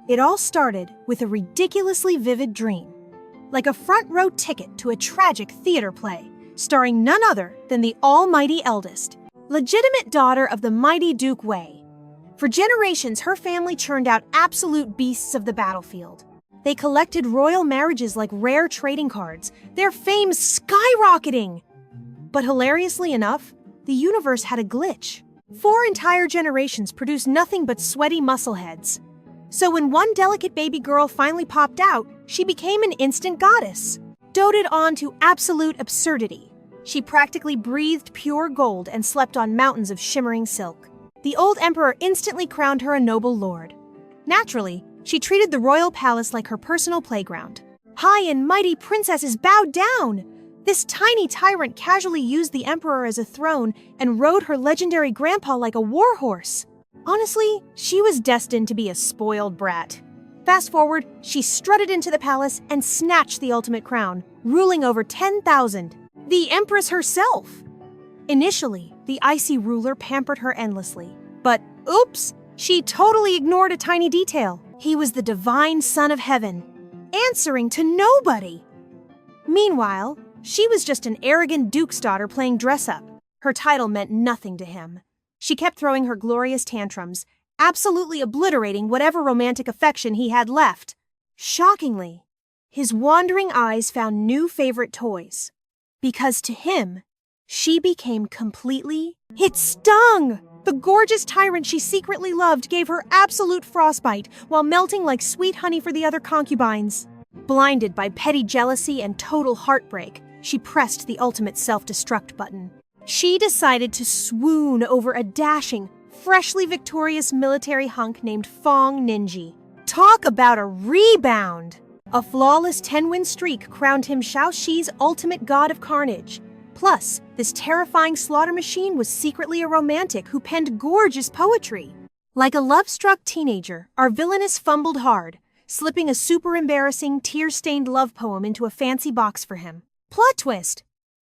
It all started with a ridiculously vivid dream, like a front-row ticket to a tragic theater play, starring none other than the almighty eldest, legitimate daughter of the mighty Duke Wei. For generations, her family churned out absolute beasts of the battlefield. They collected royal marriages like rare trading cards, their fame skyrocketing. But hilariously enough, the universe had a glitch. 4 entire generations produced nothing but sweaty muscleheads. So when one delicate baby girl finally popped out, she became an instant goddess, doted on to absolute absurdity. She practically breathed pure gold and slept on mountains of shimmering silk. The old emperor instantly crowned her a noble lord. Naturally, she treated the royal palace like her personal playground. High and mighty princesses bowed down. This tiny tyrant casually used the emperor as a throne and rode her legendary grandpa like a warhorse. Honestly, she was destined to be a spoiled brat. Fast forward, she strutted into the palace and snatched the ultimate crown, ruling over 10,000. The empress herself. Initially, the icy ruler pampered her endlessly. But oops, she totally ignored a tiny detail. He was the divine son of heaven, answering to nobody. Meanwhile, she was just an arrogant duke's daughter playing dress-up. Her title meant nothing to him. She kept throwing her glorious tantrums, absolutely obliterating whatever romantic affection he had left. Shockingly, his wandering eyes found new favorite toys. Because to him, she became completely... It stung! The gorgeous tyrant she secretly loved gave her absolute frostbite while melting like sweet honey for the other concubines. Blinded by petty jealousy and total heartbreak, she pressed the ultimate self-destruct button. She decided to swoon over a dashing, freshly victorious military hunk named Fong Ninji. Talk about a rebound! A flawless 10-win streak crowned him Shaoxi's ultimate god of carnage. Plus, this terrifying slaughter machine was secretly a romantic who penned gorgeous poetry. Like a love-struck teenager, our villainess fumbled hard, slipping a super embarrassing, tear-stained love poem into a fancy box for him. Plot twist!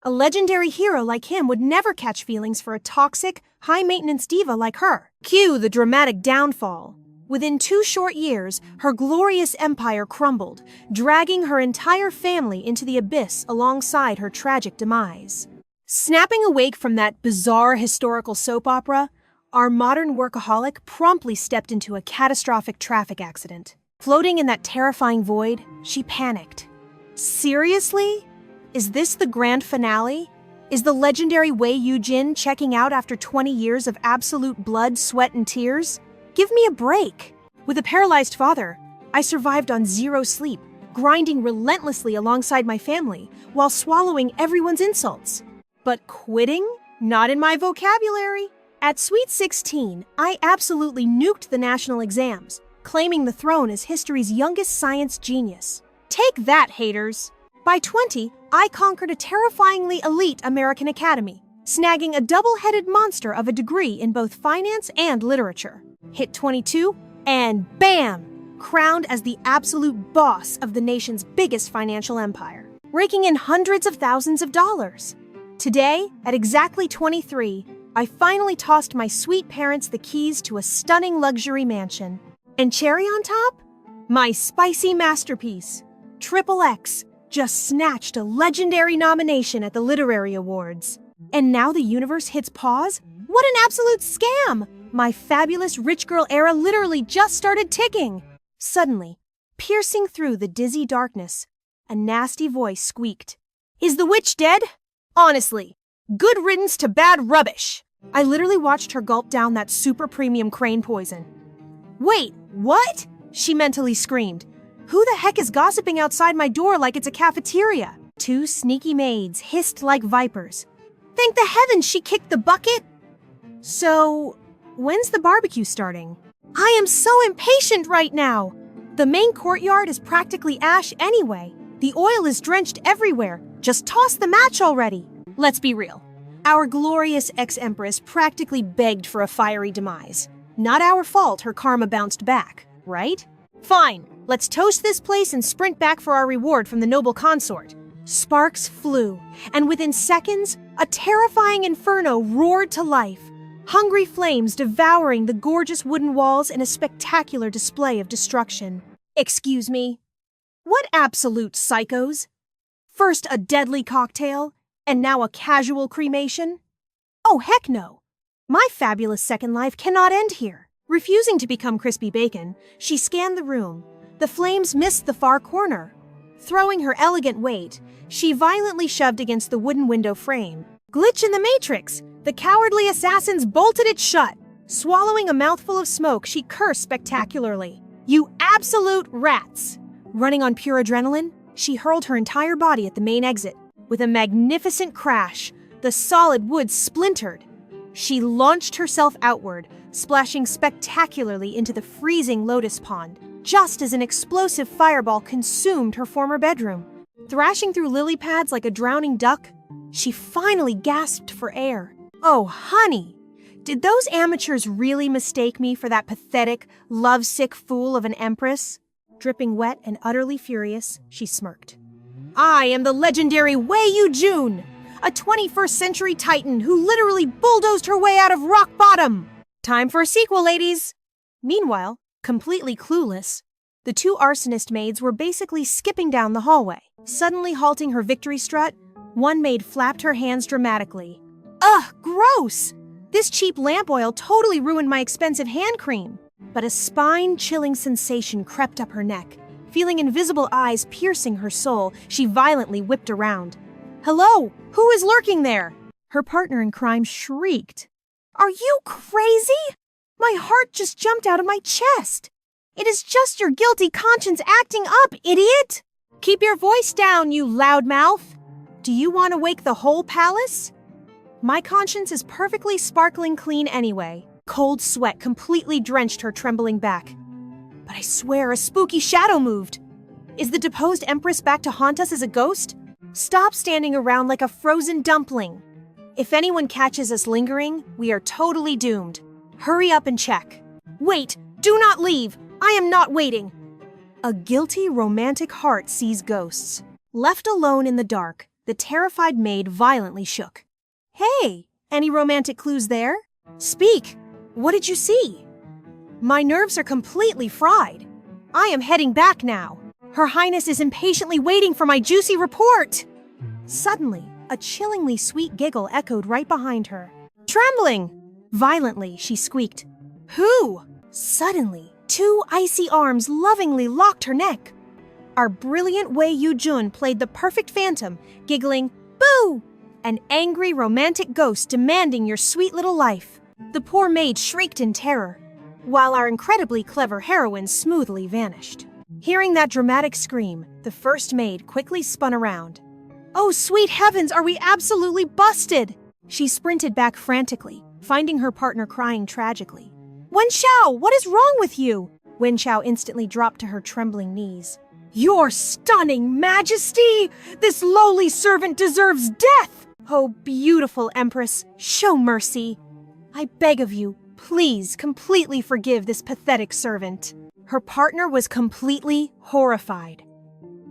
A legendary hero like him would never catch feelings for a toxic, high-maintenance diva like her. Cue the dramatic downfall. Within 2 short years, her glorious empire crumbled, dragging her entire family into the abyss alongside her tragic demise. Snapping awake from that bizarre historical soap opera, our modern workaholic promptly stepped into a catastrophic traffic accident. Floating in that terrifying void, she panicked. Seriously? Is this the grand finale? Is the legendary Wei Yujin checking out after 20 years of absolute blood, sweat, and tears? Give me a break. With a paralyzed father, I survived on 0 sleep, grinding relentlessly alongside my family while swallowing everyone's insults. But quitting? Not in my vocabulary. At Sweet 16, I absolutely nuked the national exams, claiming the throne as history's youngest science genius. Take that, haters! By 20, I conquered a terrifyingly elite American academy, snagging a double-headed monster of a degree in both finance and literature. Hit 22, and bam! Crowned as the absolute boss of the nation's biggest financial empire, raking in hundreds of thousands of dollars. Today, at exactly 23, I finally tossed my sweet parents the keys to a stunning luxury mansion. And cherry on top? My spicy masterpiece, XXX, just snatched a legendary nomination at the Literary Awards. And now the universe hits pause? What an absolute scam! My fabulous rich girl era literally just started ticking. Suddenly, piercing through the dizzy darkness, a nasty voice squeaked. Is the witch dead? Honestly, good riddance to bad rubbish. I literally watched her gulp down that super premium crane poison. Wait, what? She mentally screamed. Who the heck is gossiping outside my door like it's a cafeteria? 2 sneaky maids hissed like vipers. Thank the heavens she kicked the bucket! So, when's the barbecue starting? I am so impatient right now! The main courtyard is practically ash anyway. The oil is drenched everywhere. Just toss the match already. Let's be real. Our glorious ex-empress practically begged for a fiery demise. Not our fault her karma bounced back, right? Fine, let's toast this place and sprint back for our reward from the noble consort. Sparks flew, and within seconds, a terrifying inferno roared to life. hungry flames devouring the gorgeous wooden walls in a spectacular display of destruction. Excuse me? What absolute psychos? First a deadly cocktail, and now a casual cremation? Oh, heck no. My fabulous second life cannot end here. Refusing to become crispy bacon, she scanned the room. The flames missed the far corner. Throwing her elegant weight, she violently shoved against the wooden window frame. Glitch in the matrix! The cowardly assassins bolted it shut. Swallowing a mouthful of smoke, she cursed spectacularly. You absolute rats! Running on pure adrenaline, she hurled her entire body at the main exit. With a magnificent crash, the solid wood splintered. She launched herself outward, splashing spectacularly into the freezing lotus pond, just as an explosive fireball consumed her former bedroom. Thrashing through lily pads like a drowning duck, she finally gasped for air. Oh, honey! Did those amateurs really mistake me for that pathetic, lovesick fool of an empress? Dripping wet and utterly furious, she smirked. I am the legendary Wei Yujin, a 21st century titan who literally bulldozed her way out of rock bottom. Time for a sequel, ladies. Meanwhile, completely clueless, the two arsonist maids were basically skipping down the hallway. Suddenly halting her victory strut, one maid flapped her hands dramatically. Ugh, gross! This cheap lamp oil totally ruined my expensive hand cream. But a spine-chilling sensation crept up her neck. Feeling invisible eyes piercing her soul, she violently whipped around. Hello? Who is lurking there? Her partner in crime shrieked. Are you crazy? My heart just jumped out of my chest. It is just your guilty conscience acting up, idiot! Keep your voice down, you loudmouth. Do you want to wake the whole palace? My conscience is perfectly sparkling clean anyway. Cold sweat completely drenched her trembling back. But I swear a spooky shadow moved. Is the deposed Empress back to haunt us as a ghost? Stop standing around like a frozen dumpling. If anyone catches us lingering, we are totally doomed. Hurry up and check. Wait, do not leave. I am not waiting. A guilty romantic heart sees ghosts. Left alone in the dark, the terrified maid violently shook. Hey, any romantic clues there? Speak. What did you see? My nerves are completely fried. I am heading back now. Her Highness is impatiently waiting for my juicy report. Suddenly, a chillingly sweet giggle echoed right behind her. Trembling! Violently, she squeaked. Who? Suddenly, two icy arms lovingly locked her neck. Our brilliant Wei Yujin played the perfect phantom, giggling, Boo! An angry romantic ghost demanding your sweet little life. The poor maid shrieked in terror, while our incredibly clever heroine smoothly vanished. Hearing that dramatic scream, the first maid quickly spun around. Oh, sweet heavens, are we absolutely busted? She sprinted back frantically, finding her partner crying tragically. Wenxiao, what is wrong with you? Wenxiao instantly dropped to her trembling knees. Your stunning majesty! This lowly servant deserves death! Oh, beautiful Empress, show mercy. I beg of you, please completely forgive this pathetic servant. Her partner was completely horrified.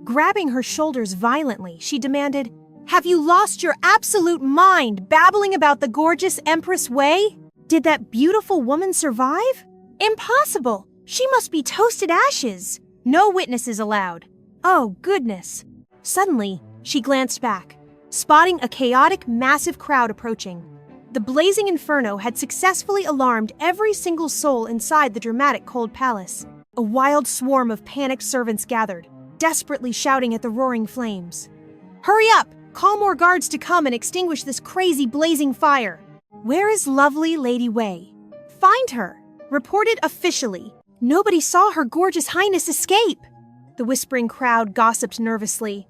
Grabbing her shoulders violently, she demanded, Have you lost your absolute mind babbling about the gorgeous Empress Wei? Did that beautiful woman survive? Impossible! She must be toasted ashes. No witnesses allowed. Oh, goodness. Suddenly, she glanced back, spotting a chaotic, massive crowd approaching. The blazing inferno had successfully alarmed every single soul inside the dramatic cold palace. A wild swarm of panicked servants gathered, desperately shouting at the roaring flames. Hurry up! Call more guards to come and extinguish this crazy blazing fire. Where is lovely Lady Wei? Find her. Reported officially. Nobody saw her gorgeous highness escape. The whispering crowd gossiped nervously.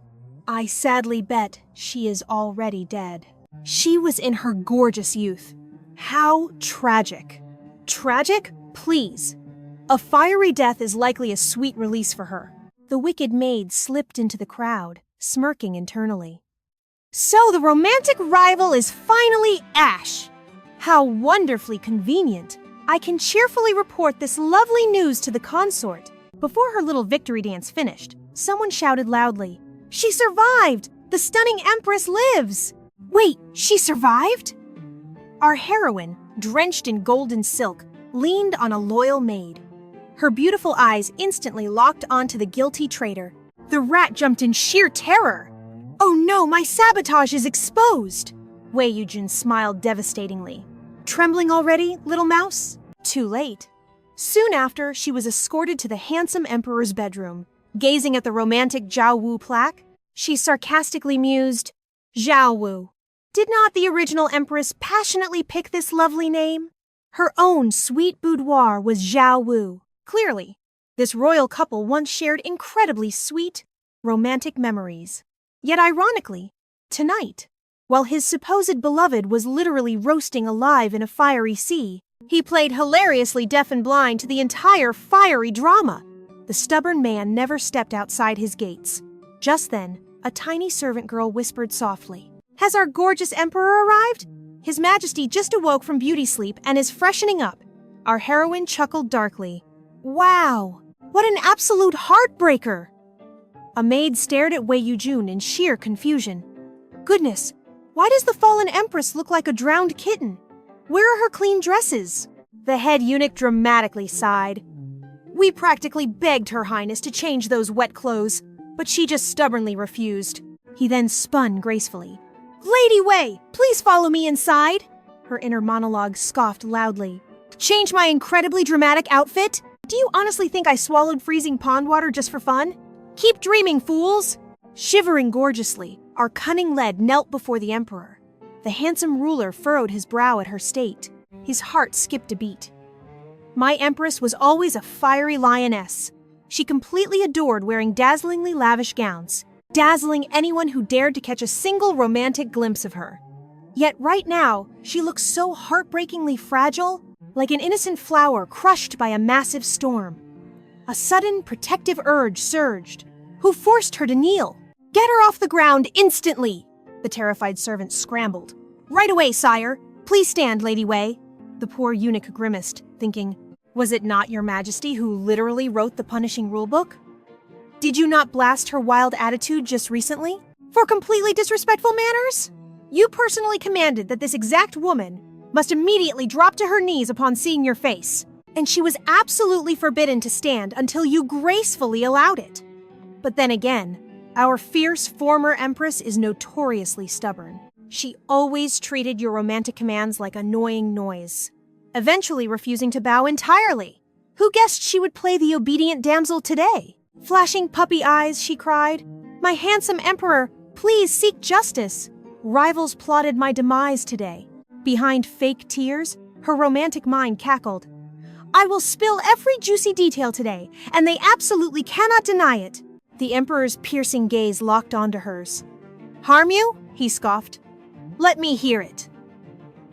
I sadly bet she is already dead. She was in her gorgeous youth. How tragic. Tragic? Please. A fiery death is likely a sweet release for her. The wicked maid slipped into the crowd, smirking internally. So the romantic rival is finally Ash. How wonderfully convenient. I can cheerfully report this lovely news to the consort. Before her little victory dance finished, someone shouted loudly, She survived! The stunning Empress lives! Wait, she survived? Our heroine, drenched in golden silk, leaned on a loyal maid. Her beautiful eyes instantly locked onto the guilty traitor. The rat jumped in sheer terror. "Oh no, my sabotage is exposed!" Wei Yujin smiled devastatingly. "Trembling already, little mouse?" Too late. Soon after, she was escorted to the handsome emperor's bedroom. Gazing at the romantic Zhao Wu plaque, she sarcastically mused, "Zhao Wu. Did not the original empress passionately pick this lovely name? Her own sweet boudoir was Zhao Wu. Clearly, this royal couple once shared incredibly sweet, romantic memories. Yet ironically, tonight, while his supposed beloved was literally roasting alive in a fiery sea, he played hilariously deaf and blind to the entire fiery drama. The stubborn man never stepped outside his gates. Just then, a tiny servant girl whispered softly, "Has our gorgeous emperor arrived? His Majesty just awoke from beauty sleep and is freshening up." Our heroine chuckled darkly. "Wow, what an absolute heartbreaker!" A maid stared at Wei Yujin in sheer confusion. "Goodness, why does the fallen empress look like a drowned kitten? Where are her clean dresses?" The head eunuch dramatically sighed. "We practically begged Her Highness to change those wet clothes, but she just stubbornly refused." He then spun gracefully. "Lady Wei, please follow me inside." Her inner monologue scoffed loudly. "Change my incredibly dramatic outfit? Do you honestly think I swallowed freezing pond water just for fun? Keep dreaming, fools!" Shivering gorgeously, our cunning lead knelt before the emperor. The handsome ruler furrowed his brow at her state. His heart skipped a beat. My empress was always a fiery lioness. She completely adored wearing dazzlingly lavish gowns, dazzling anyone who dared to catch a single romantic glimpse of her. Yet right now, she looked so heartbreakingly fragile, like an innocent flower crushed by a massive storm. A sudden protective urge surged. Who forced her to kneel? "Get her off the ground instantly!" The terrified servant scrambled. "Right away, sire! Please stand, Lady Wei." The poor eunuch grimaced, thinking, was it not your Majesty who literally wrote the punishing rulebook? Did you not blast her wild attitude just recently? For completely disrespectful manners? You personally commanded that this exact woman must immediately drop to her knees upon seeing your face, and she was absolutely forbidden to stand until you gracefully allowed it. But then again, our fierce former empress is notoriously stubborn. She always treated your romantic commands like annoying noise, eventually refusing to bow entirely. Who guessed she would play the obedient damsel today? Flashing puppy eyes, she cried, "My handsome emperor, please seek justice." Rivals plotted my demise today. Behind fake tears, her romantic mind cackled. "I will spill every juicy detail today, and they absolutely cannot deny it." The emperor's piercing gaze locked onto hers. "Harm you?" he scoffed. "Let me hear it."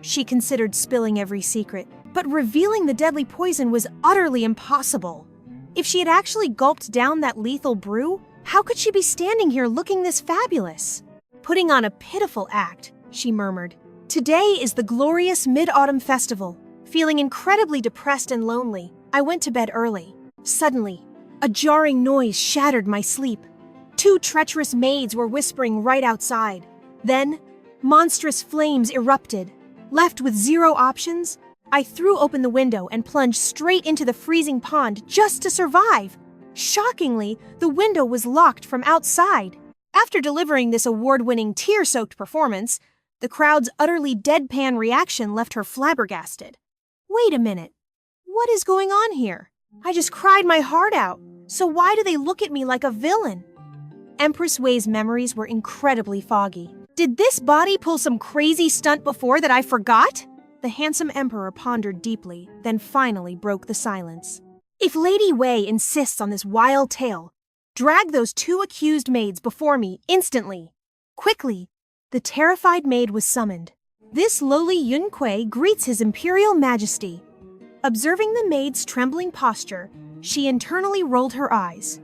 She considered spilling every secret, but revealing the deadly poison was utterly impossible. If she had actually gulped down that lethal brew, how could she be standing here looking this fabulous? "Putting on a pitiful act," she murmured. "Today is the glorious Mid-Autumn Festival." Feeling incredibly depressed and lonely, I went to bed early. Suddenly, a jarring noise shattered my sleep. 2 treacherous maids were whispering right outside. Then, monstrous flames erupted. Left with 0 options, I threw open the window and plunged straight into the freezing pond just to survive. Shockingly, the window was locked from outside. After delivering this award-winning tear-soaked performance, the crowd's utterly deadpan reaction left her flabbergasted. Wait a minute. What is going on here? I just cried my heart out, so why do they look at me like a villain? Empress Wei's memories were incredibly foggy. Did this body pull some crazy stunt before that I forgot? The handsome emperor pondered deeply, then finally broke the silence. If Lady Wei insists on this wild tale, drag those 2 accused maids before me instantly. Quickly, the terrified maid was summoned. This lowly Yun Kuei greets his Imperial Majesty. Observing the maid's trembling posture, she internally rolled her eyes.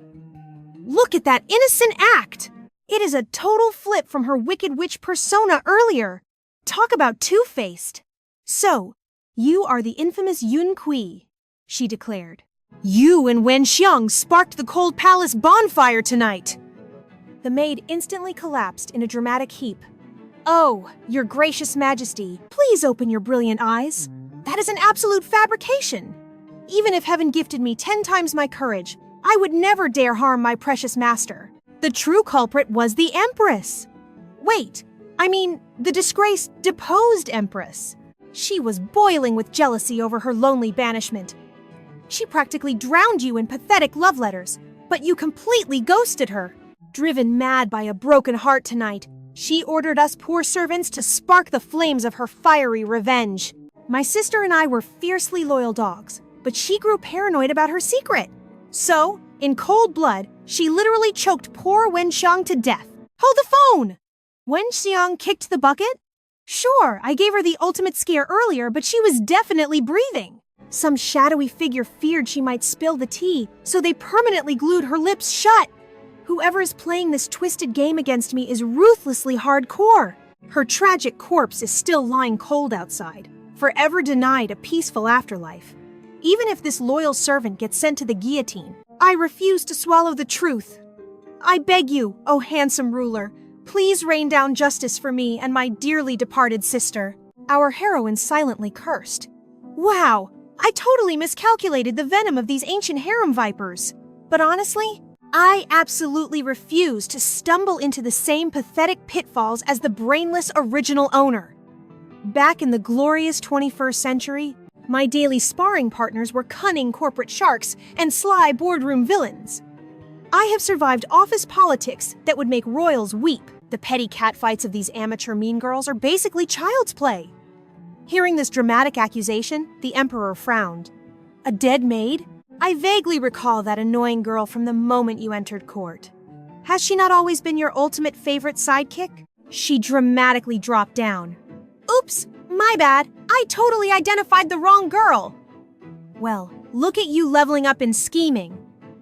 Look at that innocent act! It is a total flip from her wicked witch persona earlier. Talk about two-faced. So, you are the infamous Yun Kuei, she declared. You and Wen Xiang sparked the Cold Palace bonfire tonight. The maid instantly collapsed in a dramatic heap. Oh, your gracious majesty, please open your brilliant eyes. That is an absolute fabrication. Even if heaven gifted me 10 times my courage, I would never dare harm my precious master. The true culprit was the Empress. Wait, I mean, the disgraced Deposed Empress. She was boiling with jealousy over her lonely banishment. She practically drowned you in pathetic love letters, but you completely ghosted her. Driven mad by a broken heart tonight, she ordered us poor servants to spark the flames of her fiery revenge. My sister and I were fiercely loyal dogs, but she grew paranoid about her secret. So, in cold blood, she literally choked poor Wenxiang to death. Hold the phone! Wenxiang kicked the bucket? Sure, I gave her the ultimate scare earlier, but she was definitely breathing. Some shadowy figure feared she might spill the tea, so they permanently glued her lips shut. Whoever is playing this twisted game against me is ruthlessly hardcore. Her tragic corpse is still lying cold outside, forever denied a peaceful afterlife. Even if this loyal servant gets sent to the guillotine, I refuse to swallow the truth. I beg you, O handsome ruler, please rain down justice for me and my dearly departed sister. Our heroine silently cursed. Wow, I totally miscalculated the venom of these ancient harem vipers. But honestly, I absolutely refuse to stumble into the same pathetic pitfalls as the brainless original owner. Back in the glorious 21st century, my daily sparring partners were cunning corporate sharks and sly boardroom villains. I have survived office politics that would make royals weep. The petty catfights of these amateur mean girls are basically child's play. Hearing this dramatic accusation, the emperor frowned. A dead maid? I vaguely recall that annoying girl from the moment you entered court. Has she not always been your ultimate favorite sidekick? She dramatically dropped down. Oops, my bad. I totally identified the wrong girl. Well, look at you leveling up in scheming.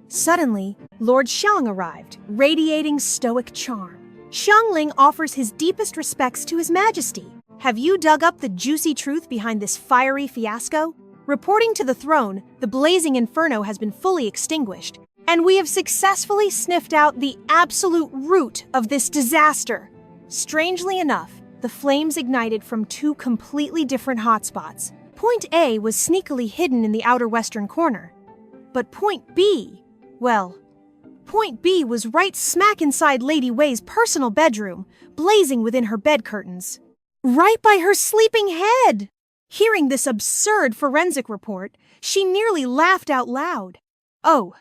Suddenly, Lord Xiang arrived, radiating stoic charm. Xiangling offers his deepest respects to His Majesty. Have you dug up the juicy truth behind this fiery fiasco? Reporting to the throne, the blazing inferno has been fully extinguished, and we have successfully sniffed out the absolute root of this disaster. Strangely enough, the flames ignited from two completely different hotspots. Point A was sneakily hidden in the outer western corner. But Point B, well, Point B was right smack inside Lady Wei's personal bedroom, blazing within her bed curtains. Right by her sleeping head! Hearing this absurd forensic report, she nearly laughed out loud. Oh,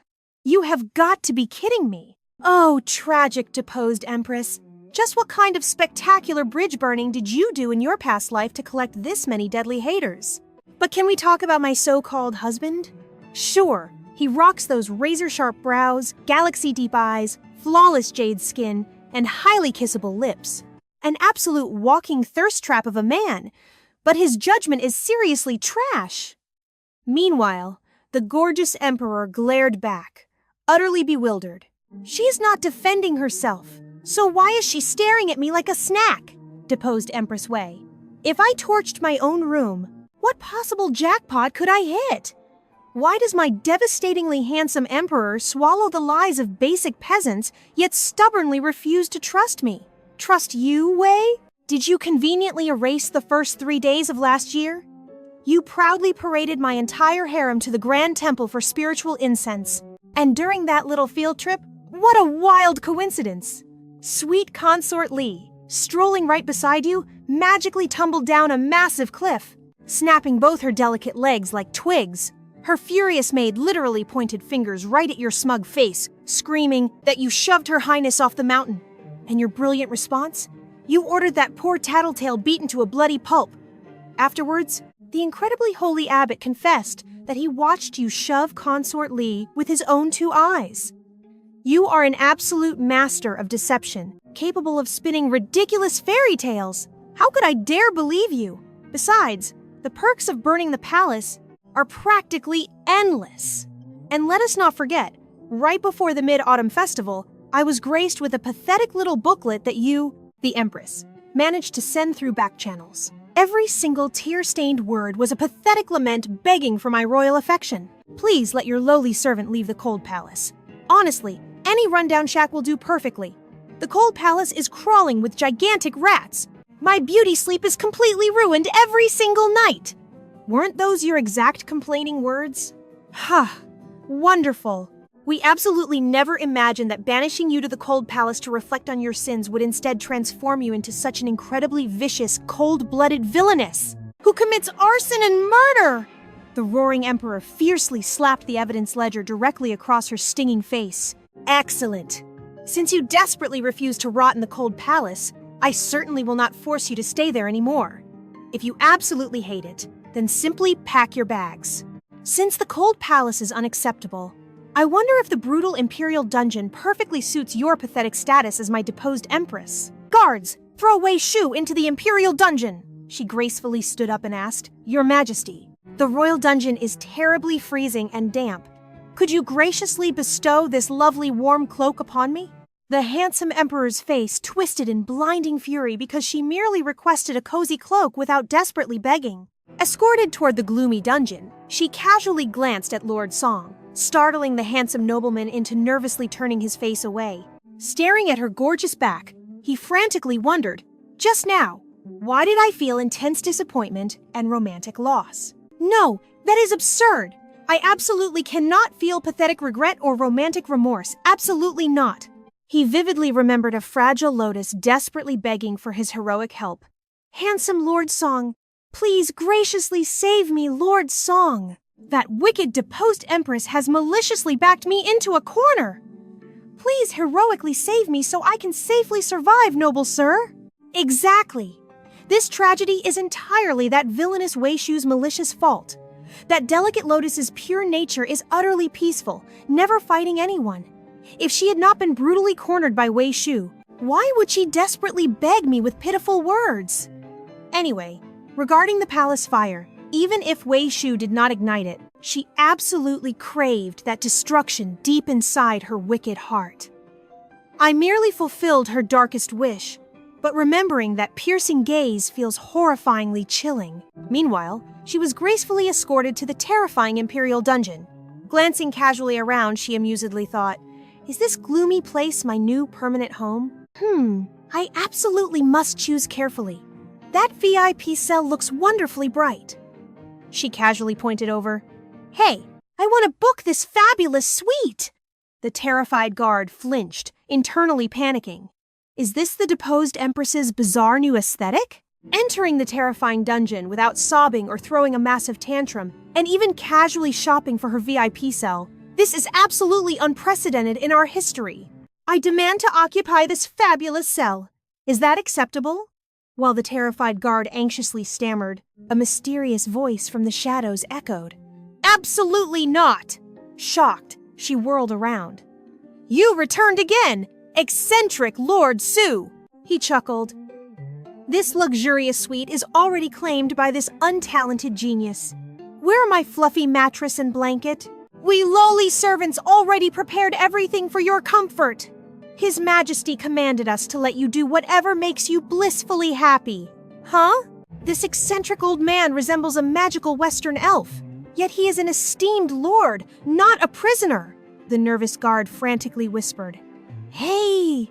you have got to be kidding me. Oh, tragic Deposed Empress. Just what kind of spectacular bridge burning did you do in your past life to collect this many deadly haters? But can we talk about my so-called husband? Sure, he rocks those razor-sharp brows, galaxy-deep eyes, flawless jade skin, and highly kissable lips. An absolute walking thirst trap of a man, but his judgment is seriously trash. Meanwhile, the gorgeous emperor glared back, utterly bewildered. She is not defending herself, so why is she staring at me like a snack? Deposed Empress Wei. If I torched my own room, what possible jackpot could I hit? Why does my devastatingly handsome emperor swallow the lies of basic peasants, yet stubbornly refuse to trust me? Trust you, Wei? Did you conveniently erase the first 3 days of last year? You proudly paraded my entire harem to the Grand Temple for spiritual incense. And during that little field trip, what a wild coincidence! Sweet consort Li, strolling right beside you, magically tumbled down a massive cliff, snapping both her delicate legs like twigs. Her furious maid literally pointed fingers right at your smug face, screaming that you shoved Her Highness off the mountain. And your brilliant response? You ordered that poor tattletale beaten to a bloody pulp. Afterwards, the incredibly holy abbot confessed that he watched you shove Consort Li with his own 2 eyes. You are an absolute master of deception, capable of spinning ridiculous fairy tales. How could I dare believe you? Besides, the perks of burning the palace are practically endless. And let us not forget, right before the Mid-Autumn Festival, I was graced with a pathetic little booklet that you, the Empress, managed to send through back channels. Every single tear-stained word was a pathetic lament begging for my royal affection. Please let your lowly servant leave the cold palace. Honestly, any rundown shack will do perfectly. The cold palace is crawling with gigantic rats. My beauty sleep is completely ruined every single night. Weren't those your exact complaining words? Ha! Wonderful. We absolutely never imagined that banishing you to the Cold Palace to reflect on your sins would instead transform you into such an incredibly vicious, cold-blooded villainess who commits arson and murder. The roaring emperor fiercely slapped the evidence ledger directly across her stinging face. Excellent. Since you desperately refuse to rot in the Cold Palace, I certainly will not force you to stay there anymore. If you absolutely hate it, then simply pack your bags. Since the Cold Palace is unacceptable, I wonder if the brutal Imperial Dungeon perfectly suits your pathetic status as my deposed Empress. Guards, throw Wei Shu into the Imperial Dungeon! She gracefully stood up and asked. Your Majesty, the Royal Dungeon is terribly freezing and damp. Could you graciously bestow this lovely warm cloak upon me? The handsome Emperor's face twisted in blinding fury because she merely requested a cozy cloak without desperately begging. Escorted toward the gloomy dungeon, she casually glanced at Lord Song, startling the handsome nobleman into nervously turning his face away. Staring at her gorgeous back, he frantically wondered, just now, why did I feel intense disappointment and romantic loss? No, that is absurd. I absolutely cannot feel pathetic regret or romantic remorse. Absolutely not. He vividly remembered a fragile lotus desperately begging for his heroic help. Handsome Lord Song, please graciously save me, Lord Song. That wicked deposed Empress has maliciously backed me into a corner. Please heroically save me so I can safely survive, noble sir. Exactly. This tragedy is entirely that villainous Wei Shu's malicious fault. That delicate lotus's pure nature is utterly peaceful, never fighting anyone. If she had not been brutally cornered by Wei Shu, why would she desperately beg me with pitiful words? Anyway, regarding the palace fire, even if Wei Shu did not ignite it, she absolutely craved that destruction deep inside her wicked heart. I merely fulfilled her darkest wish, but remembering that piercing gaze feels horrifyingly chilling. Meanwhile, she was gracefully escorted to the terrifying Imperial Dungeon. Glancing casually around, she amusedly thought, is this gloomy place my new permanent home? I absolutely must choose carefully. That VIP cell looks wonderfully bright. She casually pointed over. Hey, I want to book this fabulous suite! The terrified guard flinched, internally panicking. Is this the deposed Empress's bizarre new aesthetic? Entering the terrifying dungeon without sobbing or throwing a massive tantrum, and even casually shopping for her VIP cell, this is absolutely unprecedented in our history. I demand to occupy this fabulous cell. Is that acceptable? While the terrified guard anxiously stammered, a mysterious voice from the shadows echoed. Absolutely not! Shocked, she whirled around. You returned again! Eccentric Lord Su! He chuckled. This luxurious suite is already claimed by this untalented genius. Where are my fluffy mattress and blanket? We lowly servants already prepared everything for your comfort. His Majesty commanded us to let you do whatever makes you blissfully happy. Huh? This eccentric old man resembles a magical Western elf. Yet he is an esteemed lord, not a prisoner, the nervous guard frantically whispered. Hey!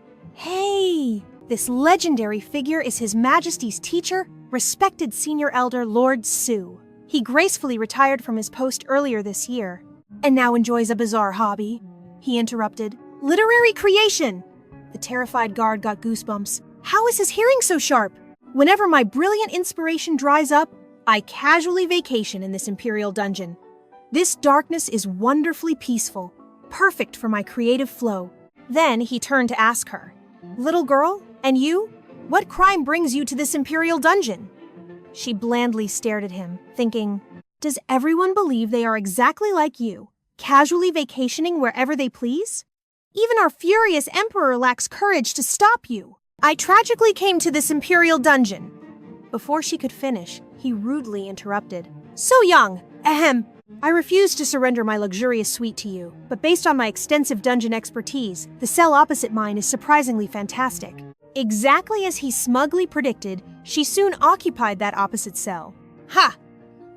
This legendary figure is His Majesty's teacher, respected senior elder Lord Su. He gracefully retired from his post earlier this year, and now enjoys a bizarre hobby. He interrupted. Literary creation! The terrified guard got goosebumps. How is his hearing so sharp? Whenever my brilliant inspiration dries up, I casually vacation in this Imperial Dungeon. This darkness is wonderfully peaceful, perfect for my creative flow. Then he turned to ask her, Little girl, and you? What crime brings you to this Imperial Dungeon? She blandly stared at him, thinking, does everyone believe they are exactly like you, casually vacationing wherever they please? Even our furious emperor lacks courage to stop you. I tragically came to this Imperial Dungeon. Before she could finish, he rudely interrupted. So young, I refuse to surrender my luxurious suite to you, but based on my extensive dungeon expertise, the cell opposite mine is surprisingly fantastic. Exactly as he smugly predicted, she soon occupied that opposite cell. Ha!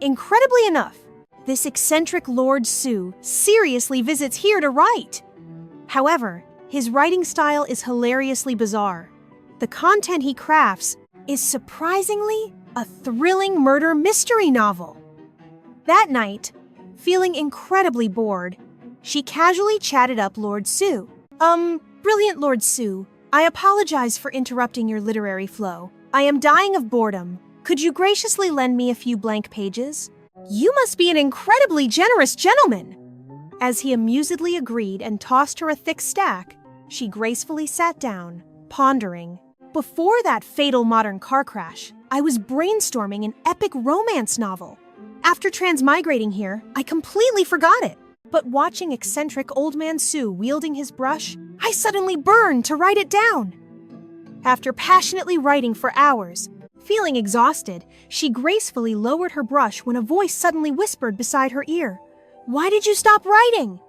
Incredibly enough, this eccentric Lord Su seriously visits here to write. However, his writing style is hilariously bizarre. The content he crafts is surprisingly a thrilling murder mystery novel. That night, feeling incredibly bored, she casually chatted up Lord Su. Brilliant Lord Su, I apologize for interrupting your literary flow. I am dying of boredom. Could you graciously lend me a few blank pages? You must be an incredibly generous gentleman. As he amusedly agreed and tossed her a thick stack, she gracefully sat down, pondering. Before that fatal modern car crash, I was brainstorming an epic romance novel. After transmigrating here, I completely forgot it. But watching eccentric old man Su wielding his brush, I suddenly burned to write it down. After passionately writing for hours, feeling exhausted, she gracefully lowered her brush when a voice suddenly whispered beside her ear, "Why did you stop writing?"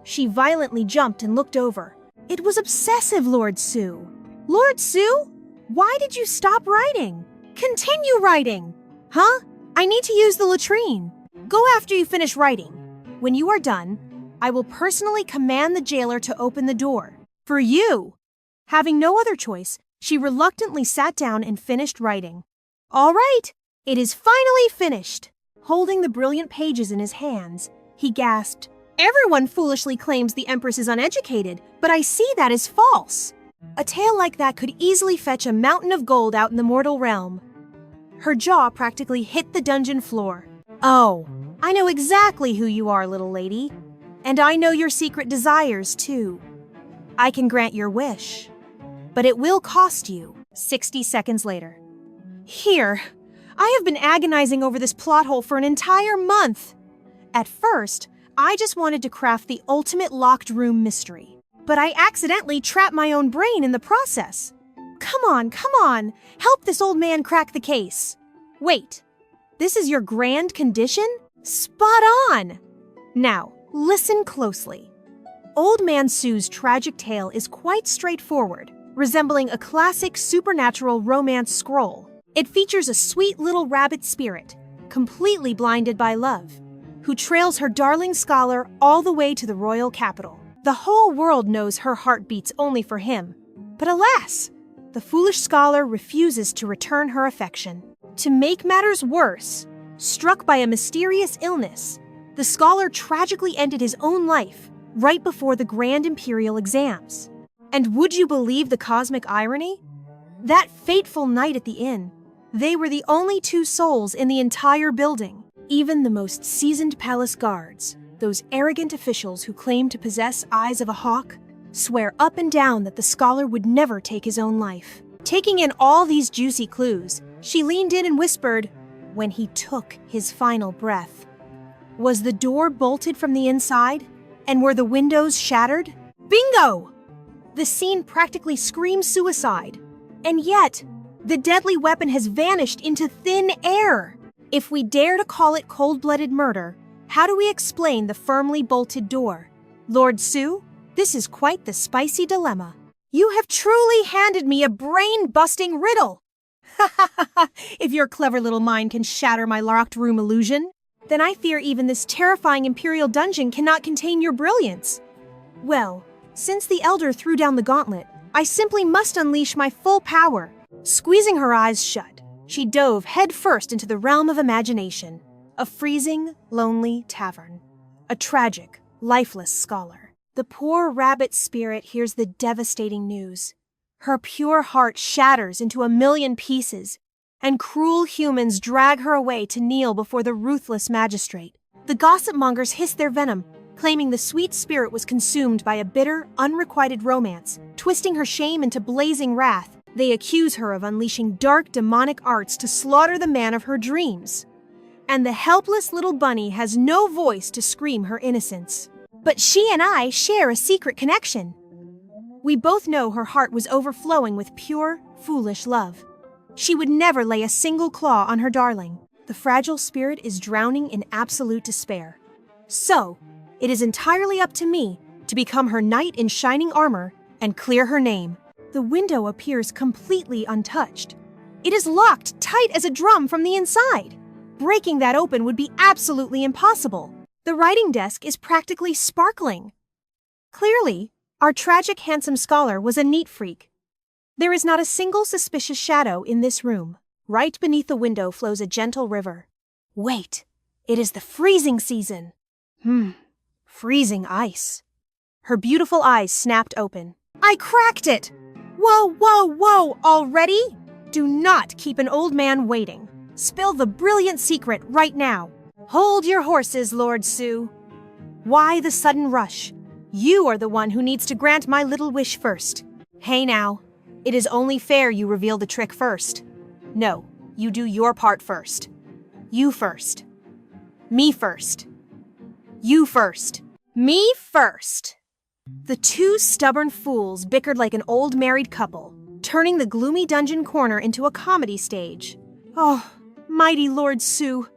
She violently jumped and looked over. It was obsessive Lord Su. Lord Su? Why did you stop writing? Continue writing. Huh? I need to use the latrine. Go after you finish writing. When you are done, I will personally command the jailer to open the door. For you! Having no other choice, she reluctantly sat down and finished writing. All right, it is finally finished. Holding the brilliant pages in his hands, he gasped, Everyone foolishly claims the Empress is uneducated, but I see that is false. A tale like that could easily fetch a mountain of gold out in the mortal realm. Her jaw practically hit the dungeon floor. Oh, I know exactly who you are, little lady. And I know your secret desires, too. I can grant your wish. But it will cost you. 60 seconds later. Here, I have been agonizing over this plot hole for an entire month. At first, I just wanted to craft the ultimate locked room mystery. But I accidentally trapped my own brain in the process. Come on, help this old man crack the case. Wait, this is your grand condition? Spot on! Now, listen closely. Old Man Su's tragic tale is quite straightforward, resembling a classic supernatural romance scroll. It features a sweet little rabbit spirit, completely blinded by love, who trails her darling scholar all the way to the royal capital. The whole world knows her heart beats only for him. But alas, the foolish scholar refuses to return her affection. To make matters worse, struck by a mysterious illness, the scholar tragically ended his own life right before the grand imperial exams. And would you believe the cosmic irony? That fateful night at the inn, they were the only two souls in the entire building. Even the most seasoned palace guards, those arrogant officials who claim to possess eyes of a hawk, swear up and down that the scholar would never take his own life. Taking in all these juicy clues, she leaned in and whispered, when he took his final breath. Was the door bolted from the inside? And were the windows shattered? Bingo! The scene practically screams suicide. And yet, the deadly weapon has vanished into thin air. If we dare to call it cold-blooded murder, how do we explain the firmly bolted door? Lord Su, this is quite the spicy dilemma. You have truly handed me a brain-busting riddle. If your clever little mind can shatter my locked room illusion, then I fear even this terrifying Imperial Dungeon cannot contain your brilliance. Well, since the Elder threw down the gauntlet, I simply must unleash my full power. Squeezing her eyes shut, she dove headfirst into the realm of imagination. A freezing, lonely tavern. A tragic, lifeless scholar. The poor rabbit spirit hears the devastating news. Her pure heart shatters into a million pieces, and cruel humans drag her away to kneel before the ruthless magistrate. The gossip mongers hiss their venom, claiming the sweet spirit was consumed by a bitter, unrequited romance. Twisting her shame into blazing wrath, they accuse her of unleashing dark, demonic arts to slaughter the man of her dreams. And the helpless little bunny has no voice to scream her innocence. But she and I share a secret connection. We both know her heart was overflowing with pure, foolish love. She would never lay a single claw on her darling. The fragile spirit is drowning in absolute despair. So, it is entirely up to me to become her knight in shining armor and clear her name. The window appears completely untouched. It is locked tight as a drum from the inside. Breaking that open would be absolutely impossible. The writing desk is practically sparkling. Clearly, our tragic handsome scholar was a neat freak. There is not a single suspicious shadow in this room. Right beneath the window flows a gentle river. Wait, It is the freezing season. Freezing ice. Her beautiful eyes snapped open. I cracked it! Whoa, whoa, whoa, already? Do not keep an old man waiting. Spill the brilliant secret right now. Hold your horses, Lord Su. Why the sudden rush? You are the one who needs to grant my little wish first. Hey now, it is only fair you reveal the trick first. No, you do your part first. You first. Me first. You first. Me first. The two stubborn fools bickered like an old married couple, turning the gloomy dungeon corner into a comedy stage. Oh, mighty Lord Su,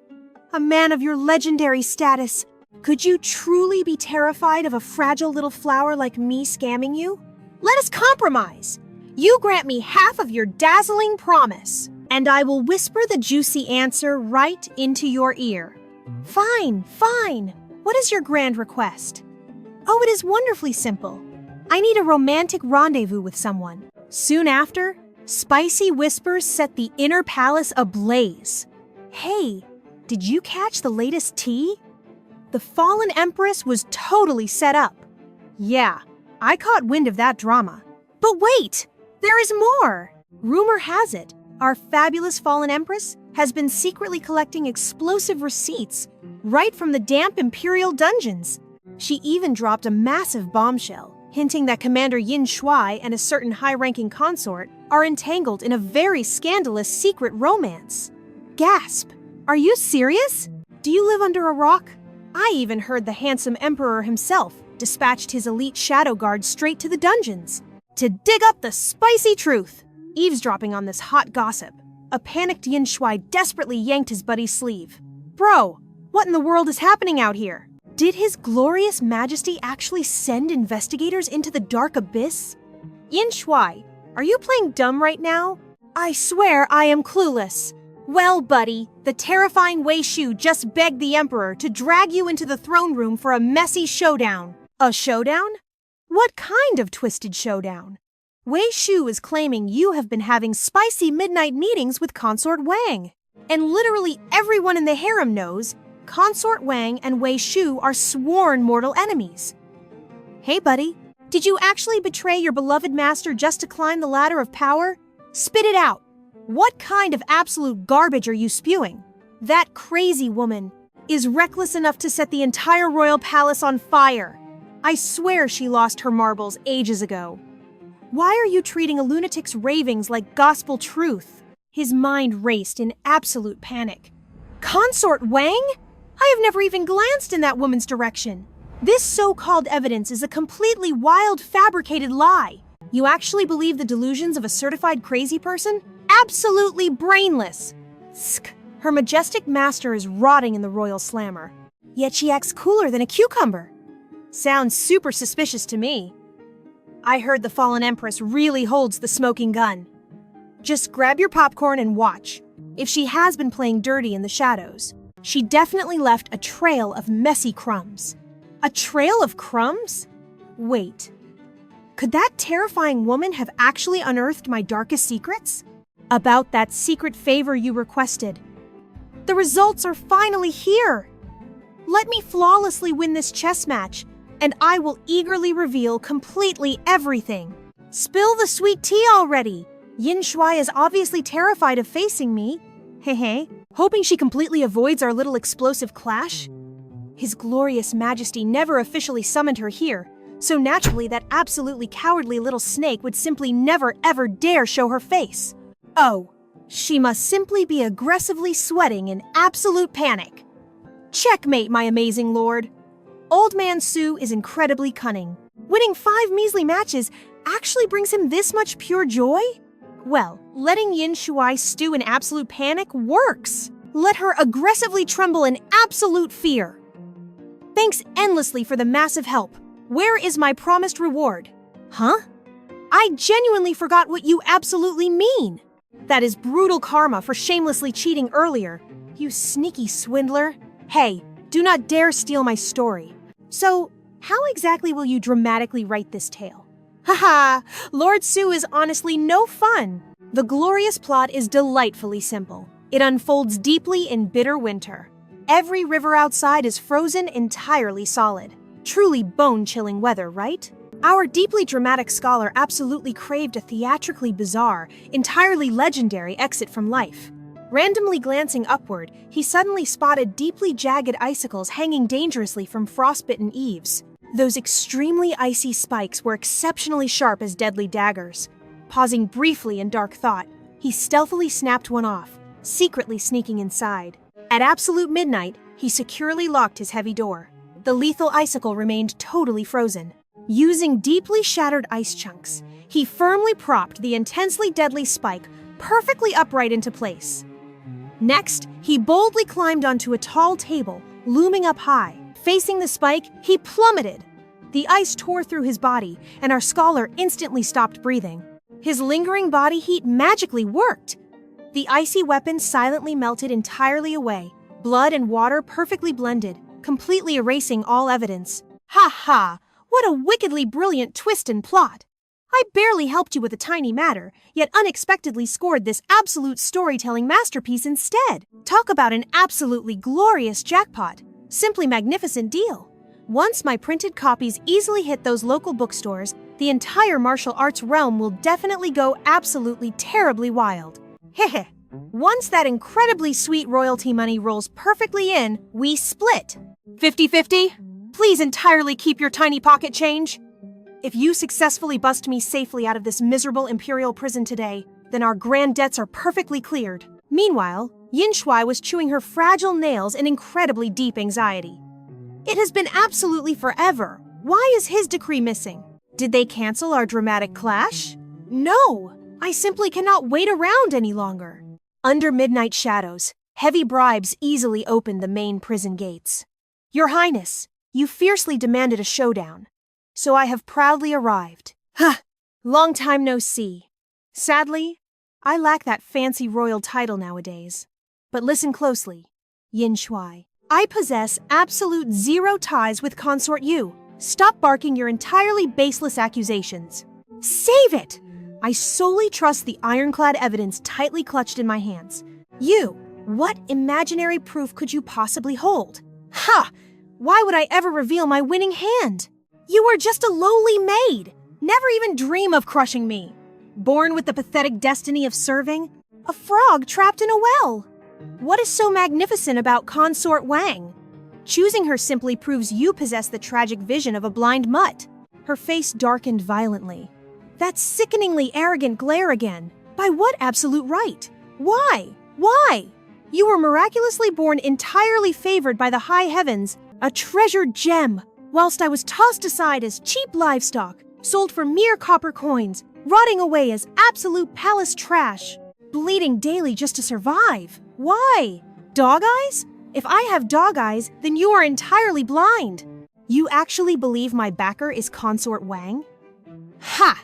a man of your legendary status, could you truly be terrified of a fragile little flower like me scamming you? Let us compromise. You grant me half of your dazzling promise, and I will whisper the juicy answer right into your ear. Fine, fine. What is your grand request? Oh, it is wonderfully simple. I need a romantic rendezvous with someone. Soon after, spicy whispers set the inner palace ablaze. Hey, did you catch the latest tea? The fallen empress was totally set up. Yeah, I caught wind of that drama. But wait, there is more. Rumor has it, our fabulous fallen empress has been secretly collecting explosive receipts right from the damp Imperial Dungeons. She even dropped a massive bombshell, hinting that Commander Yin Shuai and a certain high-ranking consort are entangled in a very scandalous secret romance. Gasp! Are you serious? Do you live under a rock? I even heard the handsome emperor himself dispatched his elite shadow guard straight to the dungeons to dig up the spicy truth. Eavesdropping on this hot gossip, a panicked Yin Shuai desperately yanked his buddy's sleeve. Bro, what in the world is happening out here? Did His Glorious Majesty actually send investigators into the dark abyss? Yin Shuai, are you playing dumb right now? I swear I am clueless. Well, buddy, the terrifying Wei Shu just begged the Emperor to drag you into the throne room for a messy showdown. A showdown? What kind of twisted showdown? Wei Shu is claiming you have been having spicy midnight meetings with Consort Wang. And literally everyone in the harem knows Consort Wang and Wei Shu are sworn mortal enemies. Hey, buddy, did you actually betray your beloved master just to climb the ladder of power? Spit it out. What kind of absolute garbage are you spewing? That crazy woman is reckless enough to set the entire royal palace on fire. I swear she lost her marbles ages ago. Why are you treating a lunatic's ravings like gospel truth? His mind raced in absolute panic. Consort Wang? I have never even glanced in that woman's direction. This so-called evidence is a completely wild, fabricated lie. You actually believe the delusions of a certified crazy person? Absolutely brainless. Sk. Her majestic master is rotting in the royal slammer. Yet she acts cooler than a cucumber. Sounds super suspicious to me. I heard the fallen empress really holds the smoking gun. Just grab your popcorn and watch. If she has been playing dirty in the shadows, she definitely left a trail of messy crumbs. A trail of crumbs? Wait. Could that terrifying woman have actually unearthed my darkest secrets? About that secret favor you requested. The results are finally here. Let me flawlessly win this chess match, and I will eagerly reveal completely everything. Spill the sweet tea already. Yin Shuai is obviously terrified of facing me. Hehe. Hoping she completely avoids our little explosive clash? His Glorious Majesty never officially summoned her here, so naturally that absolutely cowardly little snake would simply never ever dare show her face. Oh, she must simply be aggressively sweating in absolute panic. Checkmate, my amazing lord. Old Man Su is incredibly cunning. Winning 5 measly matches actually brings him this much pure joy? Well, letting Yin Shuai stew in absolute panic works. Let her aggressively tremble in absolute fear. Thanks endlessly for the massive help. Where is my promised reward? Huh? I genuinely forgot what you absolutely mean. That is brutal karma for shamelessly cheating earlier. You sneaky swindler. Hey, do not dare steal my story. So, how exactly will you dramatically write this tale? Haha, Lord Su is honestly no fun. The glorious plot is delightfully simple. It unfolds deeply in bitter winter. Every river outside is frozen entirely solid. Truly bone-chilling weather, right? Our deeply dramatic scholar absolutely craved a theatrically bizarre, entirely legendary exit from life. Randomly glancing upward, he suddenly spotted deeply jagged icicles hanging dangerously from frostbitten eaves. Those extremely icy spikes were exceptionally sharp as deadly daggers. Pausing briefly in dark thought, he stealthily snapped one off, secretly sneaking inside. At absolute midnight, he securely locked his heavy door. The lethal icicle remained totally frozen. Using deeply shattered ice chunks, he firmly propped the intensely deadly spike perfectly upright into place. Next, he boldly climbed onto a tall table, looming up high. Facing the spike, he plummeted. The ice tore through his body, and our scholar instantly stopped breathing. His lingering body heat magically worked. The icy weapon silently melted entirely away, blood and water perfectly blended, completely erasing all evidence. Ha ha! What a wickedly brilliant twist and plot! I barely helped you with a tiny matter, yet unexpectedly scored this absolute storytelling masterpiece instead. Talk about an absolutely glorious jackpot. Simply magnificent deal. Once my printed copies easily hit those local bookstores, the entire martial arts realm will definitely go absolutely terribly wild. Hehe. Once that incredibly sweet royalty money rolls perfectly in, we split. 50-50? Please entirely keep your tiny pocket change. If you successfully bust me safely out of this miserable imperial prison today, then our grand debts are perfectly cleared. Meanwhile, Yin Shuai was chewing her fragile nails in incredibly deep anxiety. It has been absolutely forever. Why is his decree missing? Did they cancel our dramatic clash? No! I simply cannot wait around any longer. Under midnight shadows, heavy bribes easily opened the main prison gates. Your Highness, you fiercely demanded a showdown. So I have proudly arrived. Ha! Long time no see. Sadly, I lack that fancy royal title nowadays. But listen closely, Yin Shuai. I possess absolute zero ties with Consort Yu. Stop barking your entirely baseless accusations. Save it! I solely trust the ironclad evidence tightly clutched in my hands. You, what imaginary proof could you possibly hold? Ha! Why would I ever reveal my winning hand? You are just a lowly maid. Never even dream of crushing me. Born with the pathetic destiny of serving, a frog trapped in a well. What is so magnificent about Consort Wang? Choosing her simply proves you possess the tragic vision of a blind mutt. Her face darkened violently. That sickeningly arrogant glare again. By what absolute right? Why? Why? You were miraculously born entirely favored by the high heavens, a treasured gem, whilst I was tossed aside as cheap livestock, sold for mere copper coins, rotting away as absolute palace trash, bleeding daily just to survive. Why? Dog eyes? If I have dog eyes, then you are entirely blind. You actually believe my backer is Consort Wang? Ha!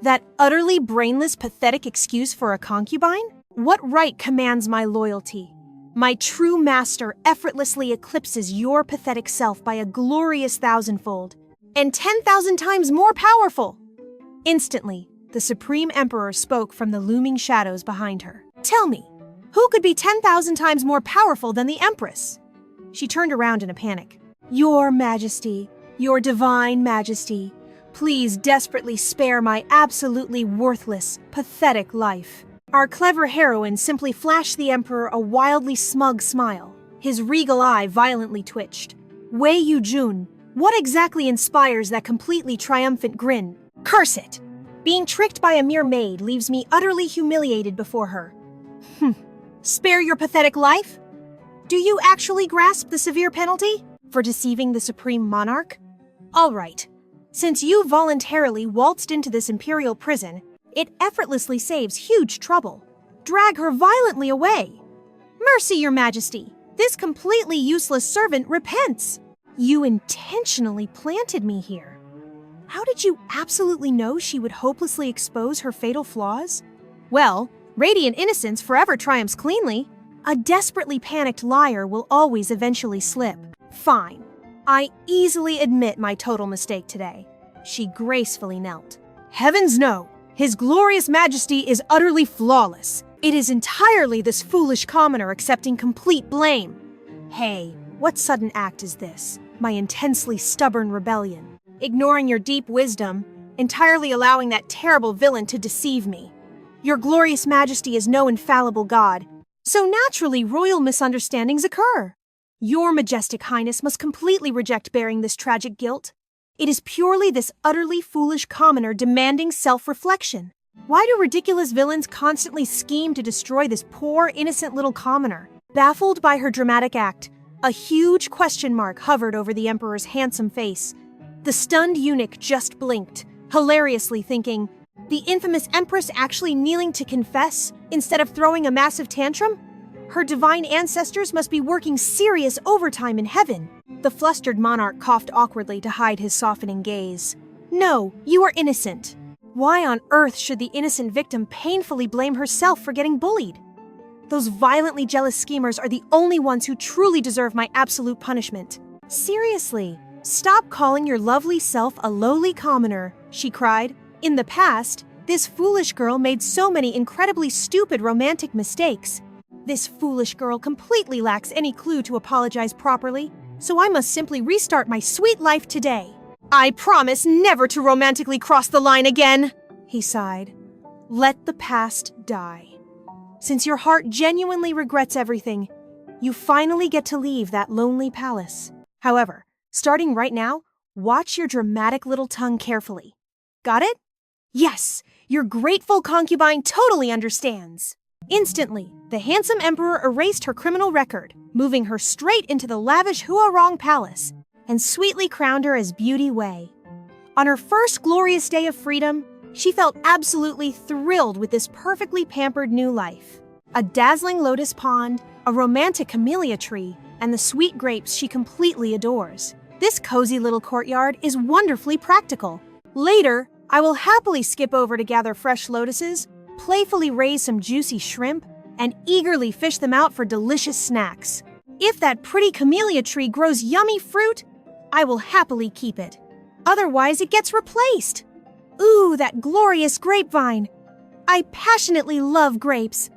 That utterly brainless, pathetic excuse for a concubine? What right commands my loyalty? My true master effortlessly eclipses your pathetic self by a glorious thousandfold, and 10,000 times more powerful. Instantly, the Supreme Emperor spoke from the looming shadows behind her. Tell me, who could be 10,000 times more powerful than the Empress? She turned around in a panic. Your Majesty, your Divine Majesty, please desperately spare my absolutely worthless, pathetic life. Our clever heroine simply flashed the Emperor a wildly smug smile. His regal eye violently twitched. Wei Yujin, what exactly inspires that completely triumphant grin? Curse it! Being tricked by a mere maid leaves me utterly humiliated before her. Spare your pathetic life? Do you actually grasp the severe penalty for deceiving the Supreme Monarch? All right. Since you voluntarily waltzed into this imperial prison, it effortlessly saves huge trouble. Drag her violently away. Mercy, Your Majesty. This completely useless servant repents. You intentionally planted me here. How did you absolutely know she would hopelessly expose her fatal flaws? Well, radiant innocence forever triumphs cleanly. A desperately panicked liar will always eventually slip. Fine. I easily admit my total mistake today. She gracefully knelt. Heavens no! His glorious majesty is utterly flawless. It is entirely this foolish commoner accepting complete blame. Hey, what sudden act is this? My intensely stubborn rebellion. Ignoring your deep wisdom, entirely allowing that terrible villain to deceive me. Your glorious majesty is no infallible god, so naturally royal misunderstandings occur. Your majestic highness must completely reject bearing this tragic guilt. It is purely this utterly foolish commoner demanding self-reflection. Why do ridiculous villains constantly scheme to destroy this poor, innocent little commoner? Baffled by her dramatic act, a huge question mark hovered over the emperor's handsome face. The stunned eunuch just blinked, hilariously thinking, the infamous empress actually kneeling to confess instead of throwing a massive tantrum? Her divine ancestors must be working serious overtime in heaven. The flustered monarch coughed awkwardly to hide his softening gaze. No, you are innocent. Why on earth should the innocent victim painfully blame herself for getting bullied? Those violently jealous schemers are the only ones who truly deserve my absolute punishment. Seriously, stop calling your lovely self a lowly commoner, she cried. In the past, this foolish girl made so many incredibly stupid romantic mistakes. This foolish girl completely lacks any clue to apologize properly, so I must simply restart my sweet life today. I promise never to romantically cross the line again, he sighed. Let the past die. Since your heart genuinely regrets everything, you finally get to leave that lonely palace. However, starting right now, watch your dramatic little tongue carefully. Got it? Yes, your grateful concubine totally understands. Instantly, the handsome emperor erased her criminal record, moving her straight into the lavish Huarong palace, and sweetly crowned her as Beauty Wei. On her first glorious day of freedom, she felt absolutely thrilled with this perfectly pampered new life. A dazzling lotus pond, a romantic camellia tree, and the sweet grapes she completely adores. This cozy little courtyard is wonderfully practical. Later, I will happily skip over to gather fresh lotuses, playfully raise some juicy shrimp, and eagerly fish them out for delicious snacks. If that pretty camellia tree grows yummy fruit, I will happily keep it. Otherwise, it gets replaced. Ooh, that glorious grapevine! I passionately love grapes.